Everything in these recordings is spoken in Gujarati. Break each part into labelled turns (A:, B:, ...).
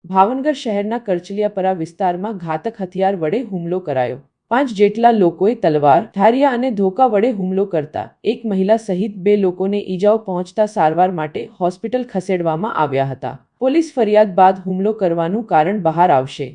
A: ભાવનગર શહેરના કરચલિયાપરા વિસ્તારમાં ઘાતક હથિયાર વડે હુમલો કરાયો। 5 જેટલા લોકોએ તલવાર, ધારિયા અને ધોકા વડે હુમલો કરતા એક મહિલા સહિત 2 લોકોને ઈજાઓ પહોંચતા સારવાર માટે હોસ્પિટલ ખસેડવામાં આવ્યા હતા। પોલીસ ફરિયાદ બાદ હુમલો કરવાનું કારણ બહાર આવશે।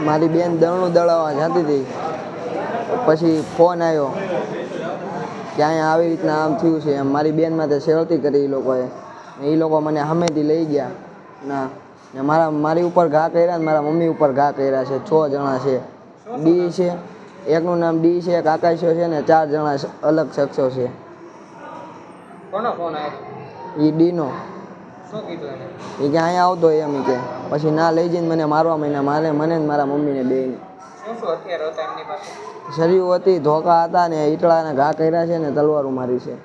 B: મારી બેન દળનું દળાવવા જતી હતી, પછી ફોન આવ્યો કે અહીંયા આવી રીતના આમ થયું છે એમ। મારી બેનમાં તે છેડતી કરી એ લોકો મને સામેથી લઈ ગયા ના ને મારી ઉપર ઘા કર્યા ને મારા મમ્મી ઉપર ઘા કર્યા છે। 6 જણા છે, ડી છે, એકનું નામ ડી છે, એક આકાશો છે ને 4 જણા અલગ શખ્સો છે।
C: કોનો ફોન આવ્યો?
B: એ ડીનો।
C: શું કીધું એને?
B: એ કે અહીંયા આવતો એમ કે પછી ના લઈ જઈને મને મારવા માંડ્યા, મને ને મારા મમ્મીને બેયને।
C: શું શું હથિયાર હતા એમની પાસે?
B: શરીર હતી, ધોકા હતા ને ઈટળાના ઘા કર્યા છે ને તલવારો મારી છે।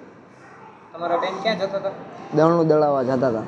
C: તમારા બેન ક્યાં જતા હતા?
B: દળનું દળાવવા જતા હતા।